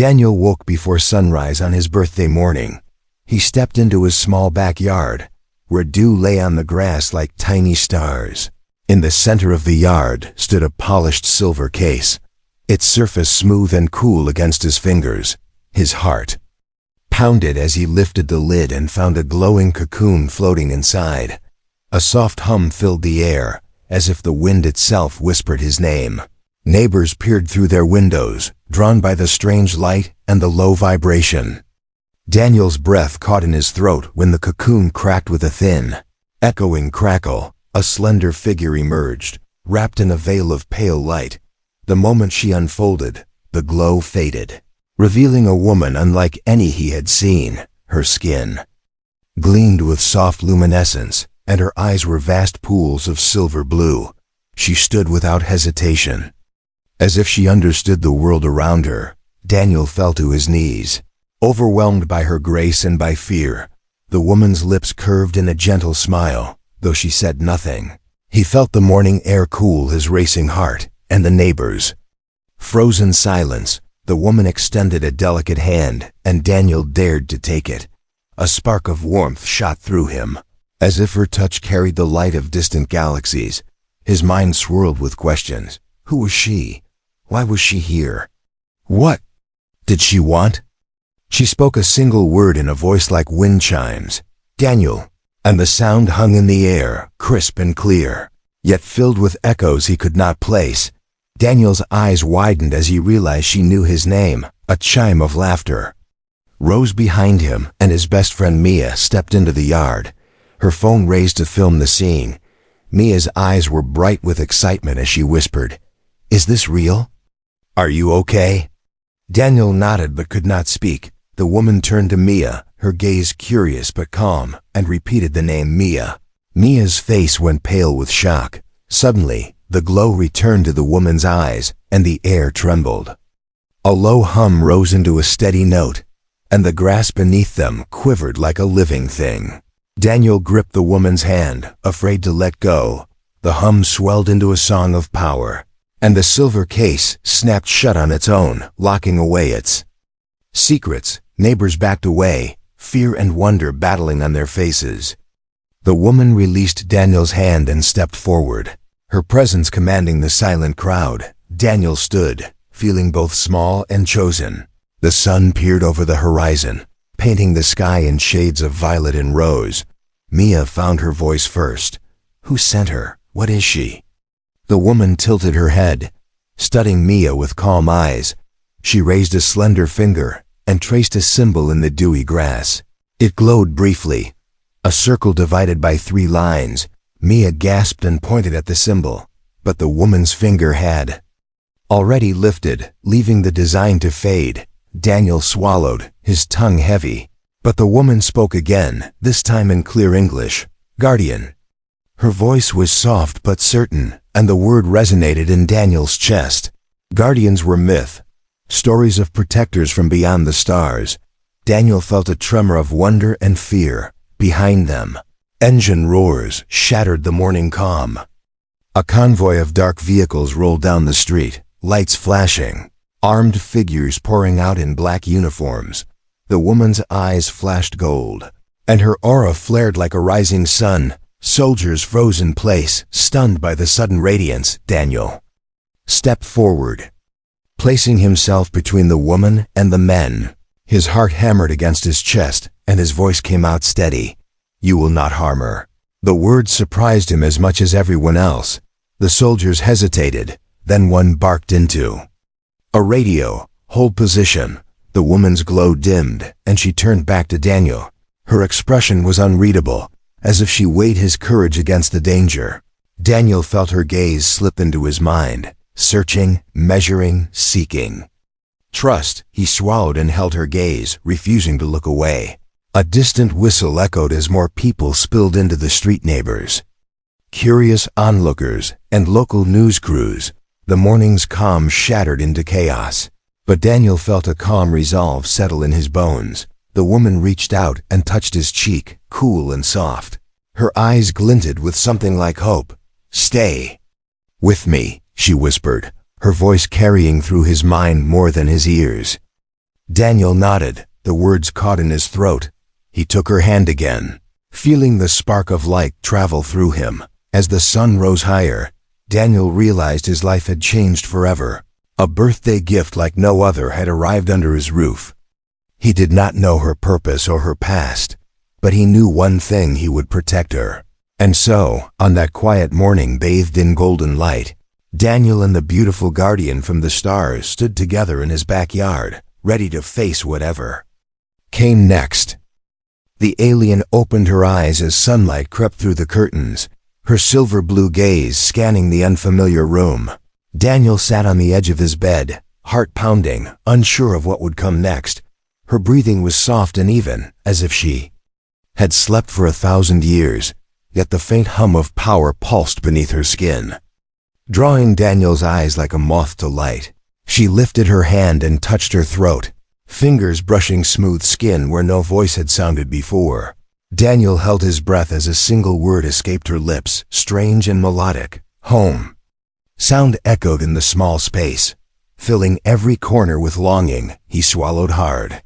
Daniel woke before sunrise on his birthday morning. He stepped into his small backyard, where dew lay on the grass like tiny stars. In the center of the yard stood a polished silver case, its surface smooth and cool against his fingers. His heart pounded as he lifted the lid and found a glowing cocoon floating inside. A soft hum filled the air, as if the wind itself whispered his name. Neighbors peered through their windows, drawn by the strange light and the low vibration. Daniel's breath caught in his throat when the cocoon cracked with a thin, echoing crackle. A slender figure emerged, wrapped in a veil of pale light. The moment she unfolded, the glow faded, revealing a woman unlike any he had seen. Her skin gleamed with soft luminescence, and her eyes were vast pools of silver blue. She stood without hesitation, as if she understood the world around her. Daniel fell to his knees, overwhelmed by her grace and by fear. The woman's lips curved in a gentle smile, though she said nothing. He felt the morning air cool his racing heart, and the neighbors froze in silence. The woman extended a delicate hand, and Daniel dared to take it. A spark of warmth shot through him, as if her touch carried the light of distant galaxies. His mind swirled with questions. Who was she? Why was she here? What did she want? She spoke a single word in a voice like wind chimes. Daniel. And the sound hung in the air, crisp and clear, yet filled with echoes he could not place. Daniel's eyes widened as he realized she knew his name. A chime of laughter rose behind him, and his best friend Mia stepped into the yard, her phone raised to film the scene. Mia's eyes were bright with excitement as she whispered, "Is this real? Are you okay?" Daniel nodded but could not speak. The woman turned to Mia, her gaze curious but calm, and repeated the name Mia. Mia's face went pale with shock. Suddenly, the glow returned to the woman's eyes, and the air trembled. A low hum rose into a steady note, and the grass beneath them quivered like a living thing. Daniel gripped the woman's hand, afraid to let go. The hum swelled into a song of power, and the silver case snapped shut on its own, locking away its secrets. Neighbors backed away, fear and wonder battling on their faces. The woman released Daniel's hand and stepped forward, her presence commanding the silent crowd. Daniel stood, feeling both small and chosen. The sun peered over the horizon, painting the sky in shades of violet and rose. Mia found her voice first. Who sent her? What is she? The woman tilted her head, studying Mia with calm eyes. She raised a slender finger and traced a symbol in the dewy grass. It glowed briefly, a circle divided by 3 lines. Mia gasped and pointed at the symbol, but the woman's finger had already lifted, leaving the design to fade. Daniel swallowed, his tongue heavy, but the woman spoke again, this time in clear English. Guardian. Her voice was soft but certain, and the word resonated in Daniel's chest. Guardians were myth, stories of protectors from beyond the stars. Daniel felt a tremor of wonder and fear. Behind them, engine roars shattered the morning calm. A convoy of dark vehicles rolled down the street, lights flashing, armed figures pouring out in black uniforms. The woman's eyes flashed gold, and her aura flared like a rising sun. Soldiers froze in place, stunned by the sudden radiance. Daniel stepped forward, placing himself between the woman and the men. His heart hammered against his chest, and his voice came out steady. You will not harm her. The words surprised him as much as everyone else. The soldiers hesitated, then one barked into a radio. Hold position. The woman's glow dimmed, and she turned back to Daniel. Her expression was unreadable, as if she weighed his courage against the danger. Daniel felt her gaze slip into his mind, searching, measuring, seeking. Trust. He swallowed and held her gaze, refusing to look away. A distant whistle echoed as more people spilled into the street. Neighbors, curious onlookers, and local news crews. The morning's calm shattered into chaos. But Daniel felt a calm resolve settle in his bones. The woman reached out and touched his cheek, cool and soft. Her eyes glinted with something like hope. Stay with me, she whispered, her voice carrying through his mind more than his ears. Daniel nodded, the words caught in his throat. He took her hand again, feeling the spark of light travel through him. As the sun rose higher, Daniel realized his life had changed forever. A birthday gift like no other had arrived under his roof. He did not know her purpose or her past, but he knew one thing: he would protect her. And so, on that quiet morning bathed in golden light, Daniel and the beautiful guardian from the stars stood together in his backyard, ready to face whatever came next. The alien opened her eyes as sunlight crept through the curtains, her silver blue gaze scanning the unfamiliar room. Daniel sat on the edge of his bed, heart pounding, unsure of what would come next. Her breathing was soft and even, as if she had slept for 1,000 years, yet the faint hum of power pulsed beneath her skin, drawing Daniel's eyes like a moth to light. She lifted her hand and touched her throat, fingers brushing smooth skin where no voice had sounded before. Daniel held his breath as a single word escaped her lips, strange and melodic: home. Sound echoed in the small space, filling every corner with longing. He swallowed hard,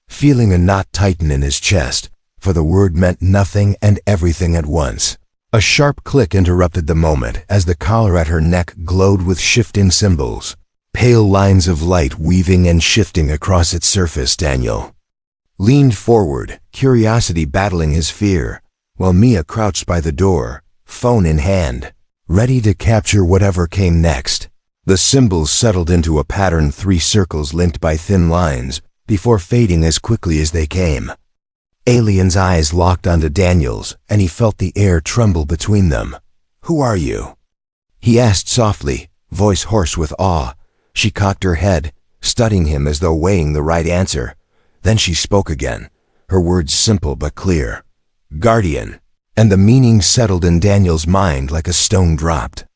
feeling a knot tighten in his chest, for the word meant nothing and everything at once. A sharp click interrupted the moment as the collar at her neck glowed with shifting symbols, pale lines of light weaving and shifting across its surface. Daniel leaned forward, curiosity battling his fear, while Mia crouched by the door, phone in hand, ready to capture whatever came next. The symbols settled into a pattern: 3 circles linked by thin lines, before fading as quickly as they came. Alien's eyes locked onto Daniel's, and he felt the air tremble between them. "Who are you?" he asked softly, voice hoarse with awe. She cocked her head, studying him as though weighing the right answer. Then she spoke again, her words simple but clear: "Guardian." And the meaning settled in Daniel's mind like a stone dropped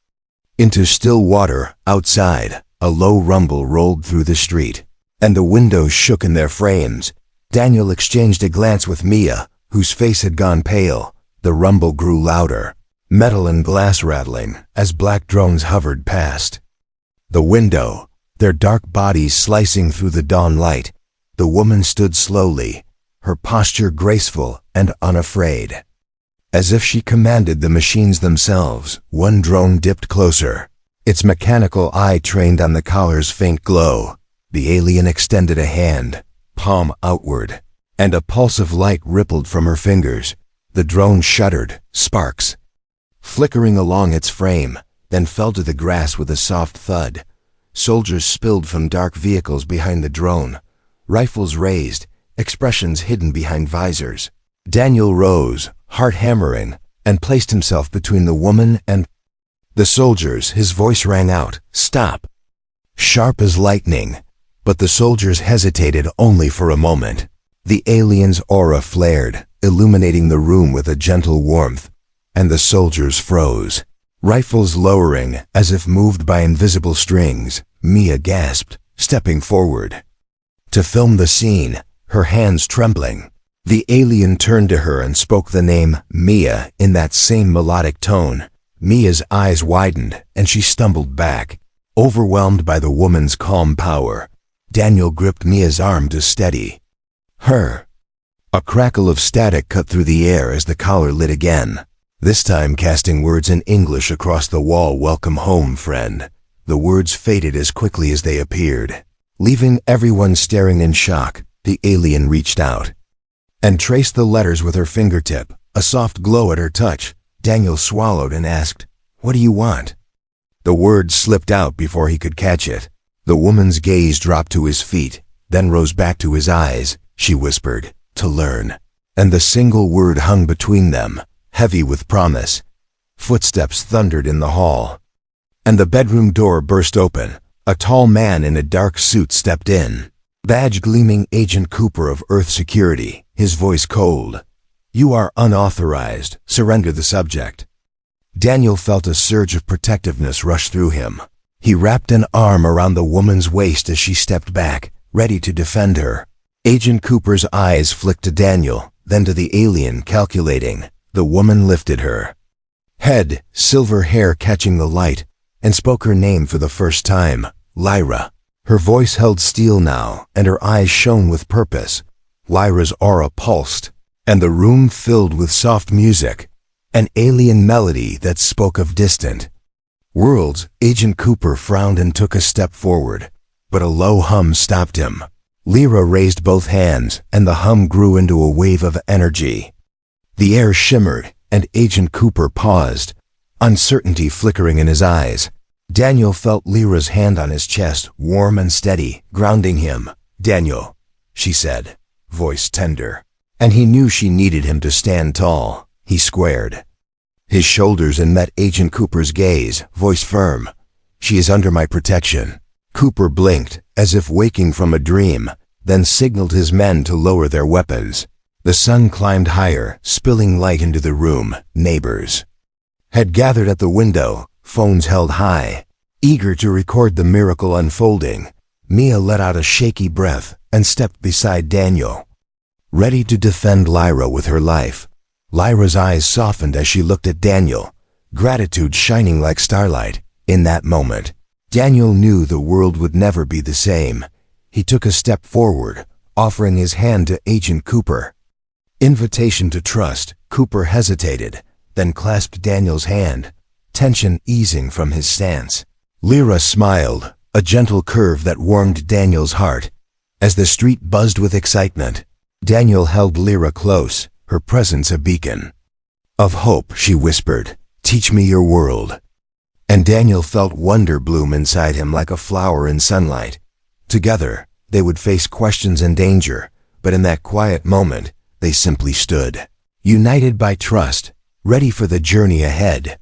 into still water. Outside, a low rumble rolled through the street, and the windows shook in their frames. Daniel exchanged a glance with Mia, whose face had gone pale. The rumble grew louder, metal and glass rattling, as black drones hovered past the window, their dark bodies slicing through the dawn light. The woman stood slowly, her posture graceful and unafraid, as if she commanded the machines themselves. One drone dipped closer, its mechanical eye trained on the collar's faint glow. The alien extended a hand, palm outward, and a pulse of light rippled from her fingers. The drone shuddered, sparks flickering along its frame, then fell to the grass with a soft thud. Soldiers spilled from dark vehicles behind the drone, rifles raised, expressions hidden behind visors. Daniel rose, heart hammering, and placed himself between the woman and the soldiers. His voice rang out, "Stop!" sharp as lightning. But the soldiers hesitated only for a moment. The alien's aura flared, illuminating the room with a gentle warmth, and the soldiers froze, rifles lowering as if moved by invisible strings. Mia gasped, stepping forward to film the scene, her hands trembling. The alien turned to her and spoke the name, Mia, in that same melodic tone. Mia's eyes widened, and she stumbled back, overwhelmed by the woman's calm power. Daniel gripped Mia's arm to steady her. A crackle of static cut through the air as the collar lit again, this time casting words in English across the wall: "Welcome home, friend." The words faded as quickly as they appeared, leaving everyone staring in shock. The alien reached out and traced the letters with her fingertip, a soft glow at her touch. Daniel swallowed and asked, "What do you want?" The word slipped out before he could catch it. The woman's gaze dropped to his feet, then rose back to his eyes. She whispered, "To learn." And the single word hung between them, heavy with promise. Footsteps thundered in the hall, and the bedroom door burst open. A tall man in a dark suit stepped in, badge gleaming: Agent Cooper of Earth Security, his voice cold. "You are unauthorized. Surrender the subject." Daniel felt a surge of protectiveness rush through him. He wrapped an arm around the woman's waist as she stepped back, ready to defend her. Agent Cooper's eyes flicked to Daniel, then to the alien, calculating. The woman lifted her head, silver hair catching the light, and spoke her name for the first time, "Lyra." Her voice held steel now, and her eyes shone with purpose. Lyra's aura pulsed, and the room filled with soft music, an alien melody that spoke of distant worlds. Agent Cooper frowned and took a step forward, but a low hum stopped him. Lyra raised both hands, and the hum grew into a wave of energy. The air shimmered, and Agent Cooper paused, uncertainty flickering in his eyes. Daniel felt Lyra's hand on his chest, warm and steady, grounding him. "Daniel," she said, voice tender. And he knew she needed him to stand tall. He squared his shoulders and met Agent Cooper's gaze, voice firm. "She is under my protection." Cooper blinked, as if waking from a dream, then signaled his men to lower their weapons. The sun climbed higher, spilling light into the room. Neighbors had gathered at the window, phones held high, eager to record the miracle unfolding. Mia let out a shaky breath and stepped beside Daniel, ready to defend Lyra with her life. Lyra's eyes softened as she looked at Daniel, gratitude shining like starlight. In that moment, Daniel knew the world would never be the same. He took a step forward, offering his hand to Agent Cooper. Invitation to trust. Cooper hesitated, then clasped Daniel's hand, tension easing from his stance. Lyra smiled, a gentle curve that warmed Daniel's heart. As the street buzzed with excitement, Daniel held Lyra close, her presence a beacon of hope. She whispered, "Teach me your world." And Daniel felt wonder bloom inside him like a flower in sunlight. Together, they would face questions and danger, but in that quiet moment, they simply stood, united by trust, ready for the journey ahead.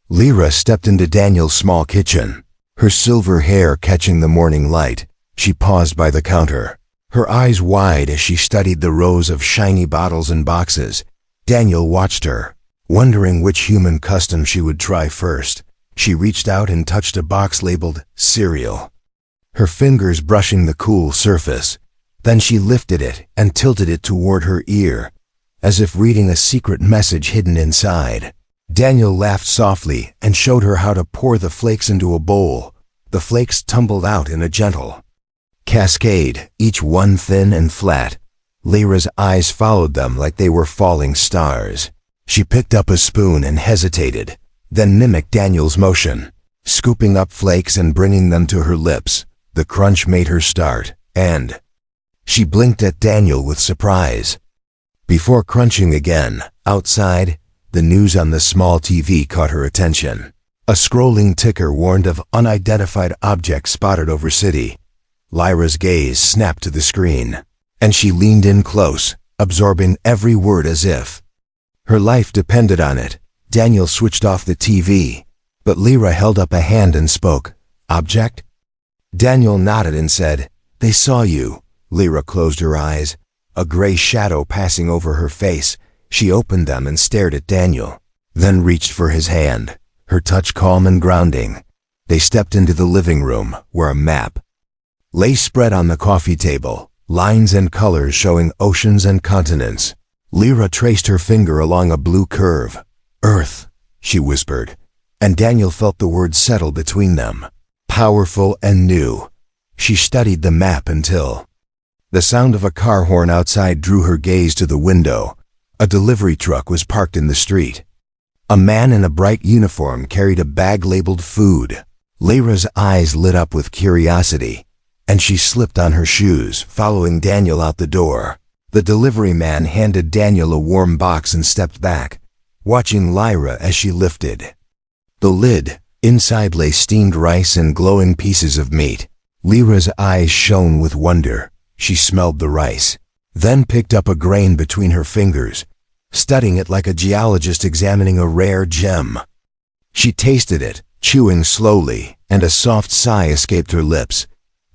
Lyra stepped into Daniel's small kitchen, her silver hair catching the morning light. She paused by the counter, her eyes wide as she studied the rows of shiny bottles and boxes. Daniel watched her, wondering which human custom she would try first. She reached out and touched a box labeled cereal, her fingers brushing the cool surface. Then she lifted it and tilted it toward her ear, as if reading a secret message hidden inside. Daniel laughed softly and showed her how to pour the flakes into a bowl. The flakes tumbled out in a gentle cascade, each one thin and flat. Lyra's eyes followed them like they were falling stars. She picked up a spoon and hesitated, then mimicked Daniel's motion, scooping up flakes and bringing them to her lips. The crunch made her start, and she blinked at Daniel with surprise. Before crunching again, outside, the news on the small TV caught her attention. A scrolling ticker warned of unidentified object spotted over city. Lyra's gaze snapped to the screen, and she leaned in close, absorbing every word as if her life depended on it. Daniel switched off the TV, but Lyra held up a hand and spoke. "Object?" Daniel nodded and said, "They saw you." Lyra closed her eyes, a gray shadow passing over her face. She opened them and stared at Daniel, then reached for his hand, her touch calm and grounding. They stepped into the living room, where a map lay spread on the coffee table, lines and colors showing oceans and continents. Lyra traced her finger along a blue curve. "Earth," she whispered, and Daniel felt the words settle between them, powerful and new. She studied the map until the sound of a car horn outside drew her gaze to the window. A delivery truck was parked in the street. A man in a bright uniform carried a bag labeled food. Lyra's eyes lit up with curiosity, and she slipped on her shoes, following Daniel out the door. The delivery man handed Daniel a warm box and stepped back, watching Lyra as she lifted the lid. Inside lay steamed rice and glowing pieces of meat. Lyra's eyes shone with wonder. She smelled the rice, then picked up a grain between her fingers, studying it like a geologist examining a rare gem. She tasted it, chewing slowly, and a soft sigh escaped her lips.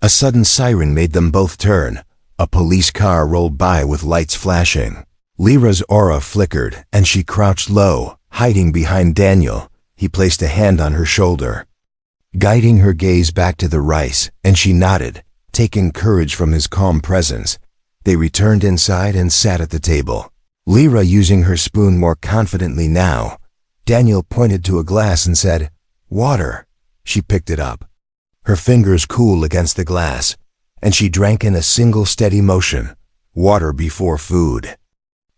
A sudden siren made them both turn. A police car rolled by with lights flashing. Lyra's aura flickered, and she crouched low, hiding behind Daniel. He placed a hand on her shoulder, guiding her gaze back to the rice, and she nodded, taking courage from his calm presence. They returned inside and sat at the table, Lyra using her spoon more confidently now. Daniel pointed to a glass and said, "Water." She picked it up, her fingers cool against the glass, and she drank in a single steady motion, water before food.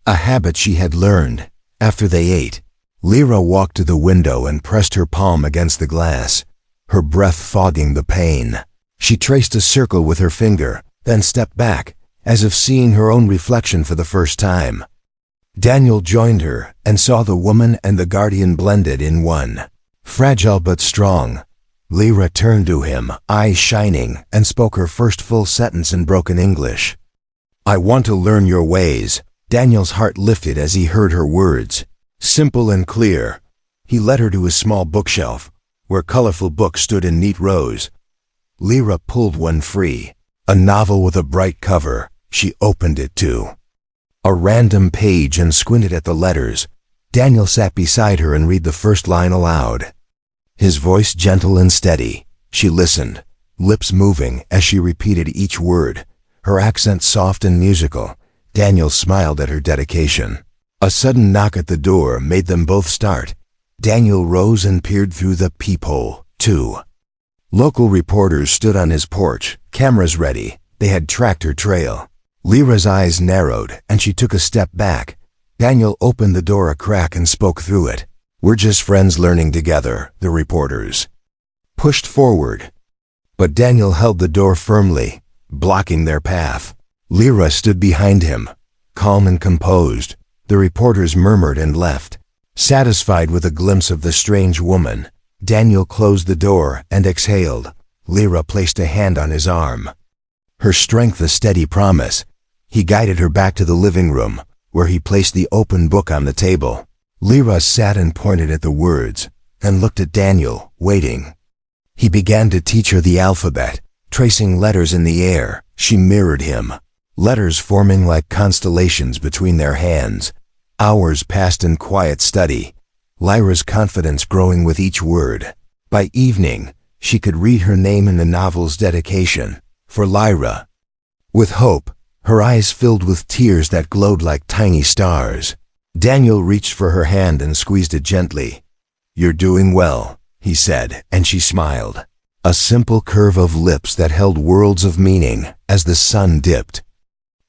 A habit she had learned. After they ate, Lyra walked to the window and pressed her palm against the glass, her breath fogging the pain. She traced a circle with her finger, then stepped back, as if seeing her own reflection for the first time. Daniel joined her and saw the woman and the guardian blended in one. Fragile but strong, Lyra turned to him, eyes shining, and spoke her first full sentence in broken English. "I want to learn your ways." Daniel's heart lifted as he heard her words. Simple and clear, he led her to his small bookshelf, where colorful books stood in neat rows. Lyra pulled one free, a novel with a bright cover. She opened it to a random page and squinted at the letters. Daniel sat beside her and read the first line aloud. His voice gentle and steady. She listened, lips moving as she repeated each word, her accent soft and musical. Daniel smiled at her dedication. A sudden knock at the door made them both start. Daniel rose and peered through the peephole. 2 local reporters stood on his porch, cameras ready. They had tracked her trail. Lyra's eyes narrowed, and she took a step back. Daniel opened the door a crack and spoke through it. "We're just friends learning together," the reporters pushed forward. But Daniel held the door firmly, blocking their path. Lyra stood behind him, calm and composed. The reporters murmured and left. Satisfied with a glimpse of the strange woman, Daniel closed the door and exhaled. Lyra placed a hand on his arm, her strength a steady promise. He guided her back to the living room, where he placed the open book on the table. Lyra sat and pointed at the words, and looked at Daniel, waiting. He began to teach her the alphabet, tracing letters in the air. She mirrored him, letters forming like constellations between their hands. Hours passed in quiet study, Lyra's confidence growing with each word. By evening, she could read her name in the novel's dedication, for Lyra. With hope, her eyes filled with tears that glowed like tiny stars. Daniel reached for her hand and squeezed it gently. "You're doing well," he said, and she smiled. A simple curve of lips that held worlds of meaning as the sun dipped.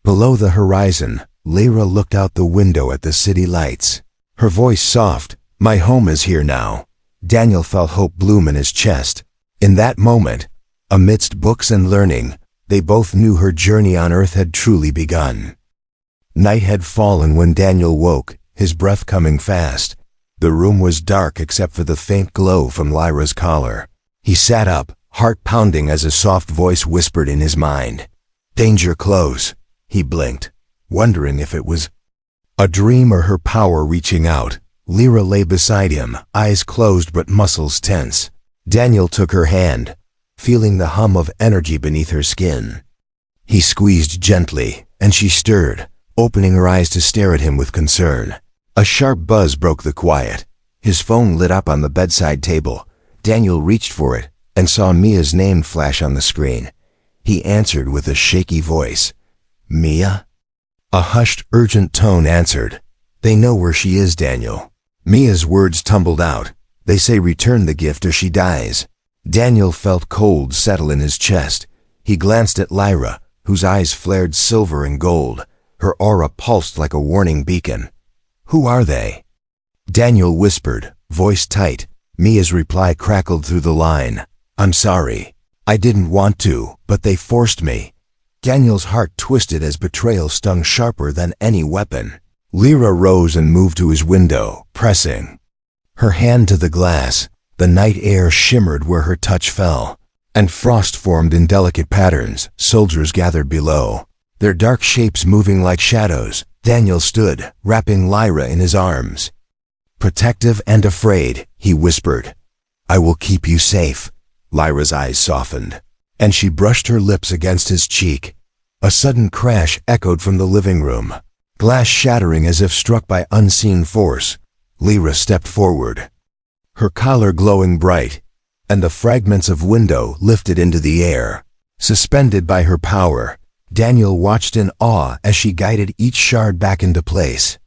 Below the horizon, Lyra looked out the window at the city lights. Her voice soft, "My home is here now." Daniel felt hope bloom in his chest. In that moment, amidst books and learning, they both knew her journey on Earth had truly begun. Night had fallen when Daniel woke, his breath coming fast. The room was dark except for the faint glow from Lyra's collar. He sat up, heart pounding as a soft voice whispered in his mind. "Danger close." He blinked, wondering if it was a dream or her power reaching out. Lyra lay beside him, eyes closed but muscles tense. Daniel took her hand, feeling the hum of energy beneath her skin. He squeezed gently, and she stirred, opening her eyes to stare at him with concern. A sharp buzz broke the quiet. His phone lit up on the bedside table. Daniel reached for it and saw Mia's name flash on the screen. He answered with a shaky voice. "Mia?" A hushed, urgent tone answered. "They know where she is, Daniel." Mia's words tumbled out. "They say return the gift or she dies." Daniel felt cold settle in his chest. He glanced at Lyra, whose eyes flared silver and gold. Her aura pulsed like a warning beacon. "Who are they?" Daniel whispered, voice tight. Mia's reply crackled through the line. "I'm sorry. I didn't want to, but they forced me." Daniel's heart twisted as betrayal stung sharper than any weapon. Lyra rose and moved to his window, pressing her hand to the glass. The night air shimmered where her touch fell, and frost formed in delicate patterns. Soldiers gathered below, their dark shapes moving like shadows. Daniel stood, wrapping Lyra in his arms. "Protective and afraid," he whispered. "I will keep you safe." Lyra's eyes softened, and she brushed her lips against his cheek. A sudden crash echoed from the living room, glass shattering as if struck by unseen force. Lyra stepped forward, her collar glowing bright, and the fragments of window lifted into the air. Suspended by her power, Daniel watched in awe as she guided each shard back into place,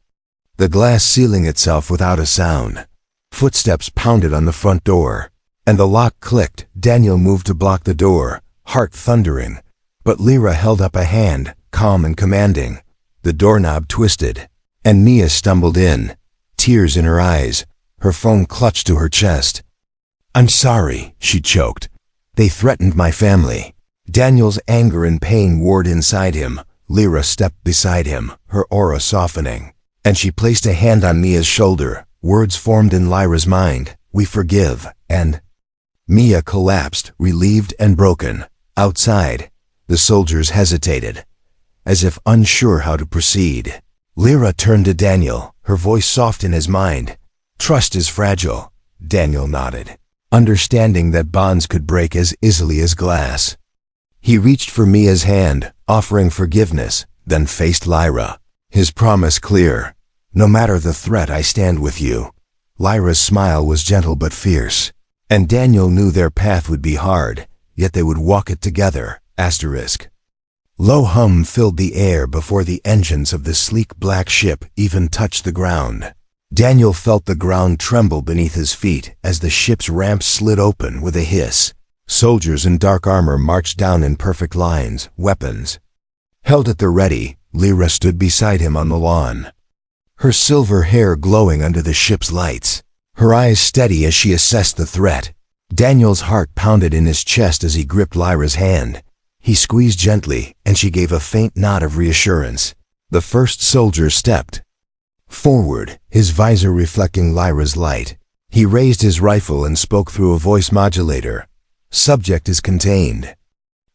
the glass sealing itself without a sound. Footsteps pounded on the front door. and the lock clicked. Daniel moved to block the door, heart thundering. But Lyra held up a hand, calm and commanding. The doorknob twisted, and Mia stumbled in, tears in her eyes, her phone clutched to her chest. "I'm sorry," she choked. "They threatened my family." Daniel's anger and pain warred inside him. Lyra stepped beside him, her aura softening, and she placed a hand on Mia's shoulder. Words formed in Lyra's mind, "We forgive," and Mia collapsed, relieved and broken. Outside, the soldiers hesitated, as if unsure how to proceed. Lyra turned to Daniel, her voice soft in his mind. "Trust is fragile." Daniel nodded, understanding that bonds could break as easily as glass. He reached for Mia's hand, offering forgiveness, then faced Lyra, his promise clear. "No matter the threat, I stand with you." Lyra's smile was gentle but fierce, and Daniel knew their path would be hard, yet they would walk it together. Low hum filled the air before the engines of the sleek black ship even touched the ground. Daniel felt the ground tremble beneath his feet as the ship's ramps slid open with a hiss. Soldiers in dark armor marched down in perfect lines, weapons held at the ready. Lyra stood beside him on the lawn, her silver hair glowing under the ship's lights, her eyes steady as she assessed the threat. Daniel's heart pounded in his chest as he gripped Lyra's hand. He squeezed gently, and she gave a faint nod of reassurance. The first soldier stepped forward, his visor reflecting Lyra's light. He raised his rifle and spoke through a voice modulator. "Subject is contained."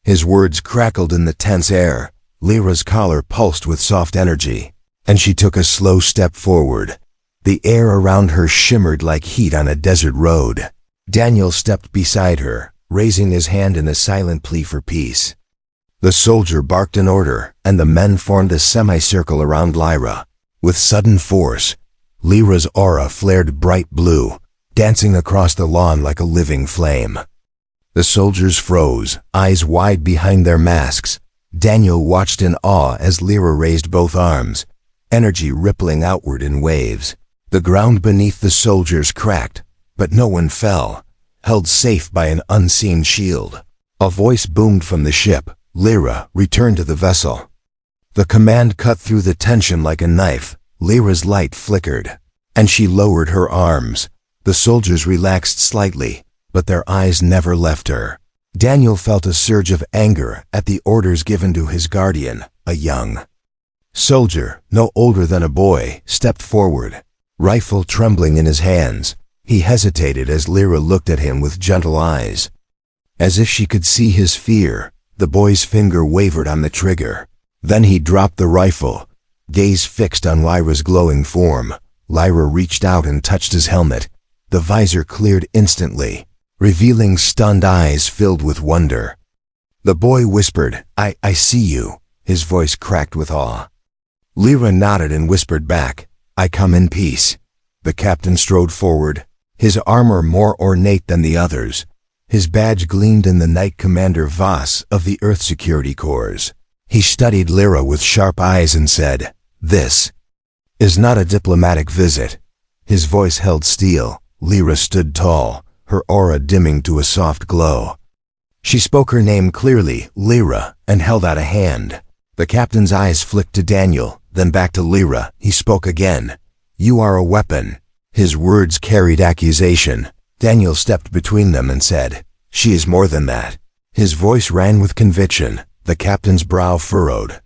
His words crackled in the tense air. Lyra's collar pulsed with soft energy, and she took a slow step forward. The air around her shimmered like heat on a desert road. Daniel stepped beside her, raising his hand in a silent plea for peace. The soldier barked an order, and the men formed a semicircle around Lyra. With sudden force, Lyra's aura flared bright blue, dancing across the lawn like a living flame. The soldiers froze, eyes wide behind their masks. Daniel watched in awe as Lyra raised both arms, energy rippling outward in waves. The ground beneath the soldiers cracked, but no one fell, held safe by an unseen shield. A voice boomed from the ship. "Lyra, return to the vessel." The command cut through the tension like a knife. Lyra's light flickered, and she lowered her arms. The soldiers relaxed slightly, but their eyes never left her. Daniel felt a surge of anger at the orders given to his guardian. A young soldier, no older than a boy, stepped forward, rifle trembling in his hands. He hesitated as Lyra looked at him with gentle eyes. As if she could see his fear, the boy's finger wavered on the trigger. Then he dropped the rifle, gaze fixed on Lyra's glowing form. Lyra reached out and touched his helmet. The visor cleared instantly, revealing stunned eyes filled with wonder. The boy whispered, I see you." His voice cracked with awe. Lyra nodded and whispered back, "I come in peace." The captain strode forward, his armor more ornate than the others. His badge gleamed in the night. Commander Voss of the Earth Security Corps. He studied Lyra with sharp eyes and said, "This is not a diplomatic visit." His voice held steel. Lyra stood tall, her aura dimming to a soft glow. She spoke her name clearly, Lyra, and held out a hand. The captain's eyes flicked to Daniel, then back to Lyra. He spoke again. "You are a weapon." His words carried accusation. Daniel stepped between them and said, "She is more than that." His voice rang with conviction. The captain's brow furrowed,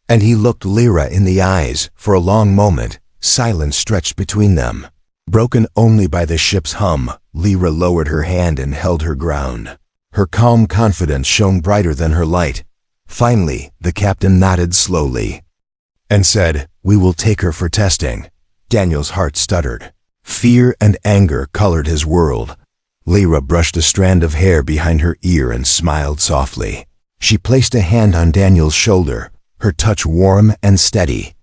and he looked Lyra in the eyes. For a long moment, silence stretched between them, broken only by the ship's hum. Lyra lowered her hand and held her ground. Her calm confidence shone brighter than her light. Finally, the captain nodded slowly and said, "We will take her for testing." Daniel's heart stuttered. Fear and anger colored his world. Lyra brushed a strand of hair behind her ear and smiled softly. She placed a hand on Daniel's shoulder, her touch warm and steady.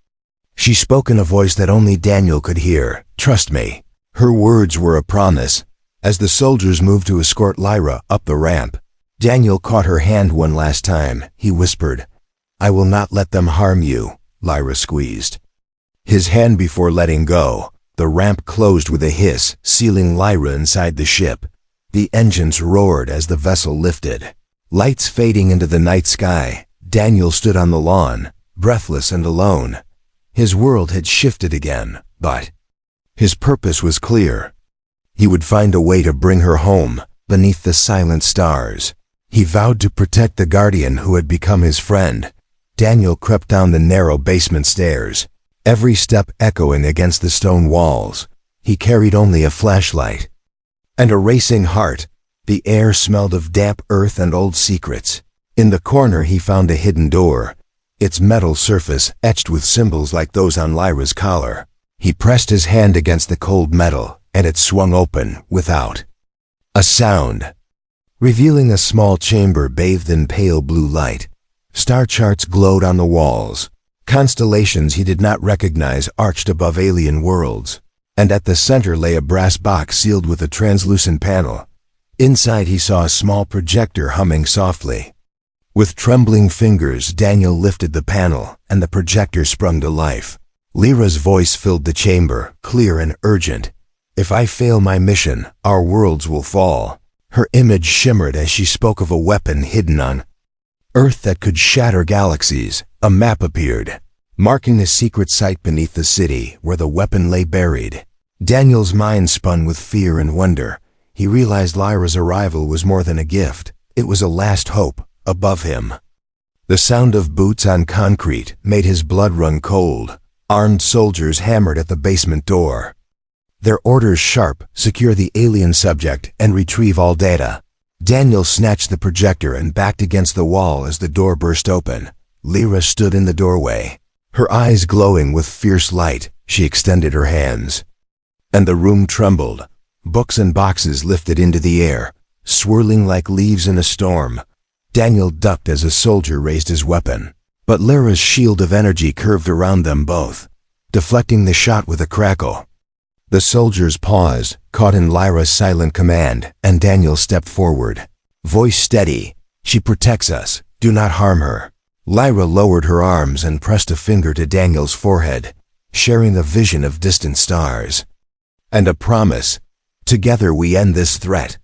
She spoke in a voice that only Daniel could hear, "Trust me." Her words were a promise. As the soldiers moved to escort Lyra up the ramp, Daniel caught her hand one last time. He whispered, "I will not let them harm you." Lyra squeezed his hand before letting go. The ramp closed with a hiss, sealing Lyra inside the ship. The engines roared as the vessel lifted. Lights fading into the night sky, Daniel stood on the lawn, breathless and alone. His world had shifted again, but his purpose was clear. He would find a way to bring her home, beneath the silent stars. He vowed to protect the guardian who had become his friend. Daniel crept down the narrow basement stairs, every step echoing against the stone walls. He carried only a flashlight and a racing heart. The air smelled of damp earth and old secrets. In the corner he found a hidden door, its metal surface etched with symbols like those on Lyra's collar. He pressed his hand against the cold metal, and it swung open without a sound, revealing a small chamber bathed in pale blue light. Star charts glowed on the walls. Constellations he did not recognize arched above alien worlds, and at the center lay a brass box sealed with a translucent panel. Inside he saw a small projector humming softly. With trembling fingers, Daniel lifted the panel, and the projector sprung to life. Lyra's voice filled the chamber, clear and urgent. "If I fail my mission, our worlds will fall." Her image shimmered as she spoke of a weapon hidden on Earth that could shatter galaxies. A map appeared, marking the secret site beneath the city where the weapon lay buried. Daniel's mind spun with fear and wonder. He realized Lyra's arrival was more than a gift. It was a last hope above him. The sound of boots on concrete made his blood run cold. Armed soldiers hammered at the basement door, their orders sharp: secure the alien subject and retrieve all data. Daniel snatched the projector and backed against the wall as the door burst open. Lyra stood in the doorway, her eyes glowing with fierce light. She extended her hands, and the room trembled. Books and boxes lifted into the air, swirling like leaves in a storm. Daniel ducked as a soldier raised his weapon, but Lyra's shield of energy curved around them both, deflecting the shot with a crackle. The soldiers paused, caught in Lyra's silent command, and Daniel stepped forward, voice steady. "She protects us. Do not harm her." Lyra lowered her arms and pressed a finger to Daniel's forehead, sharing a vision of distant stars. "And a promise. Together we end this threat."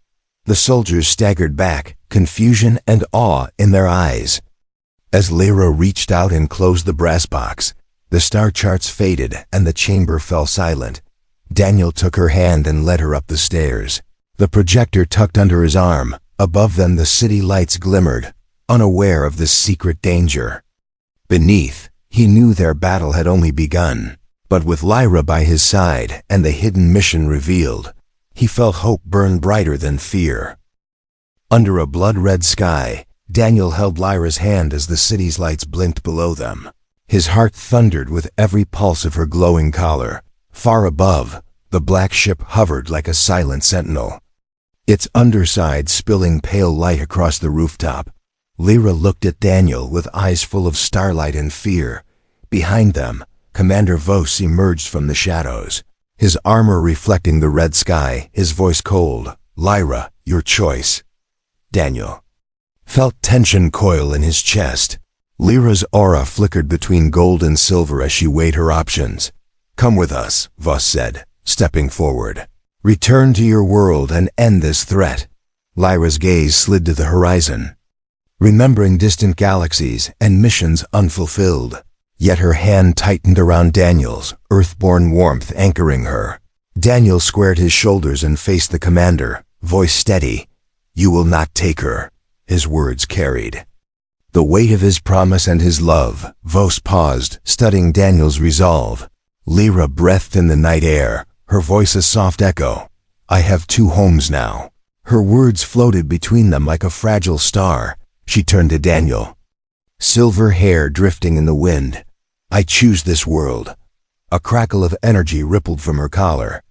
The soldiers staggered back, confusion and awe in their eyes. As Lyra reached out and closed the brass box, the star charts faded and the chamber fell silent. Daniel took her hand and led her up the stairs, the projector tucked under his arm. Above them the city lights glimmered, unaware of this secret danger. Beneath, he knew their battle had only begun, but with Lyra by his side and the hidden mission revealed, he felt hope burn brighter than fear. Under a blood-red sky, Daniel held Lyra's hand as the city's lights blinked below them. His heart thundered with every pulse of her glowing collar. Far above, the black ship hovered like a silent sentinel, its underside spilling pale light across the rooftop. Lyra looked at Daniel with eyes full of starlight and fear. Behind them, Commander Vos emerged from the shadows, his armor reflecting the red sky, his voice cold. "Lyra, your choice." Daniel felt tension coil in his chest. Lyra's aura flickered between gold and silver as she weighed her options. "Come with us," Vos said, stepping forward. "Return to your world and end this threat." Lyra's gaze slid to the horizon, remembering distant galaxies and missions unfulfilled. Yet her hand tightened around Daniel's, earthborn warmth anchoring her. Daniel squared his shoulders and faced the commander, voice steady. "You will not take her," his words carried the weight of his promise and his love. Vos paused, studying Daniel's resolve. Lyra breathed in the night air, her voice a soft echo. "I have two homes now." Her words floated between them like a fragile star. She turned to Daniel, silver hair drifting in the wind. "I choose this world." A crackle of energy rippled from her collar,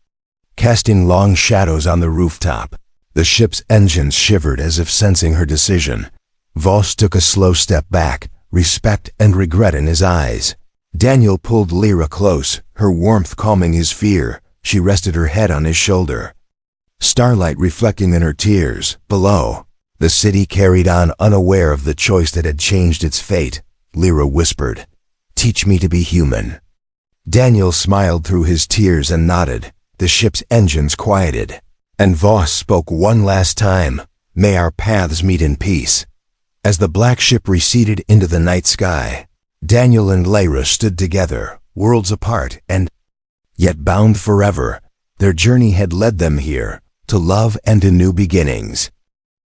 casting long shadows on the rooftop. The ship's engines shivered as if sensing her decision. Vos took a slow step back, respect and regret in his eyes. Daniel pulled Lyra close, her warmth calming his fear. She rested her head on his shoulder, starlight reflecting in her tears. Below, the city carried on, unaware of the choice that had changed its fate. Lyra whispered, "Teach me to be human." Daniel smiled through his tears and nodded. The ship's engines quieted, And Voss spoke one last time, "May our paths meet in peace." As the black ship receded into the night sky, Daniel and Lyra stood together, worlds apart and yet bound forever. Their journey had led them here, to love and to new beginnings.